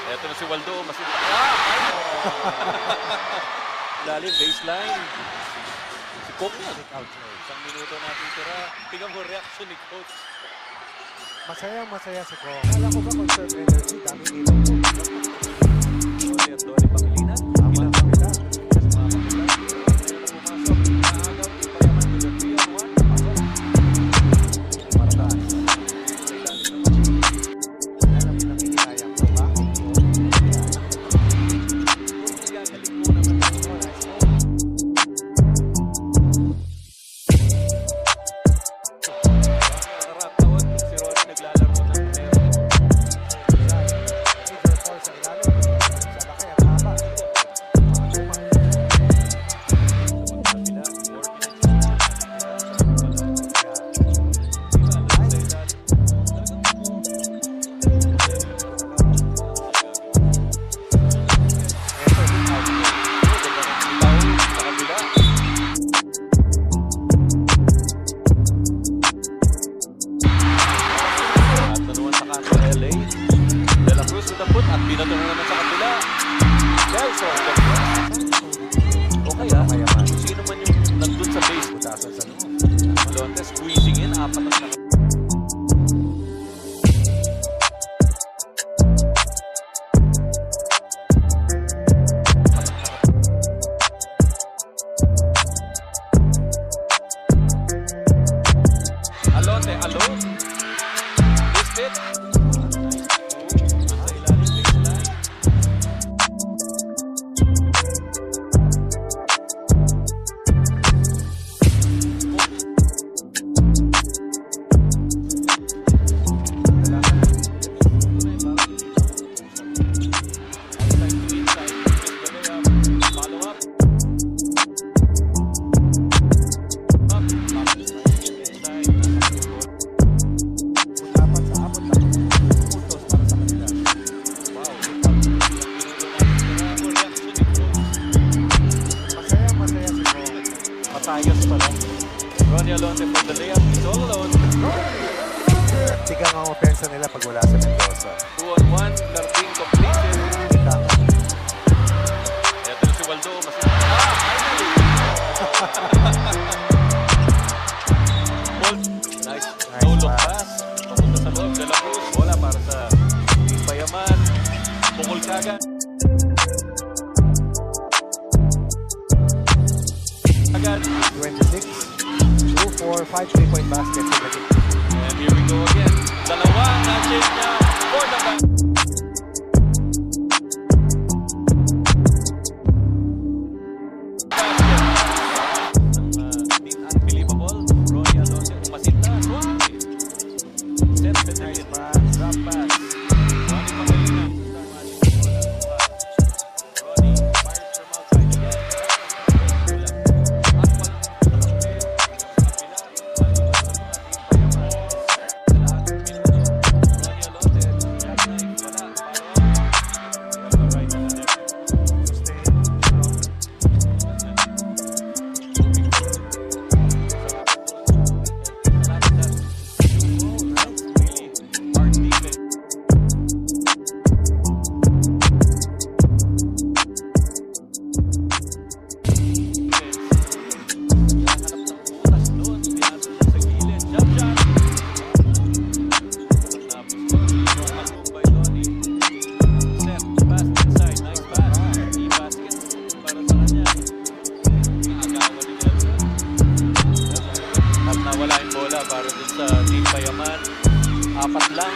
Ito na si Waldo. Masinta. Lalim, baseline. Si Coke na. Isang minuto natin tira. Tingnan mo reaction ni Coach. Masaya si Ko. Akala ko ba conserve energy? Dami ilaw ko. Doni at Doni Pangilinan. Tama na kapila. Yes, mga kapilan. Pumasok. Naagaw. Ipayaman with a 3-on-1. Marataas. Alam mo nang hinihayang ko ba? Gagaling mo naman ang oras mo. Nakakataon si Ronnie naglalaro ng pero Major force sa ilalim. Sa laki at haba. at binato na naman sa kabila. Nelson, o kaya, sino man yung nandun sa base, butasan sa loob. Malonte, squeezing in, apat ang nakapit. Alonte, alone. Missed it. Matayos pa lang. Ronnie Alonte for the layup. He's all alone. Tigang ang opensa nila pag wala sa Mendoza. 2-on-1. Larbing completed. Ito na si Waldo. Finally! Bolt. Nice. No look pass. Papunta sa loob. De La Cruz. Bola para sa Payaman. Bukol kagad. Agad. 26, 2, 4, 5 3-point baskets in the game. And here we go again. Dalawang na-change niya for the back. Unbelievable. Ronnie Alonte umasinta. Set the nice pass. Drop pass. Ronnie Pangilinan. Ronnie fires from outside again. Nawala yung bola para dun sa Team Payaman. 4 lang.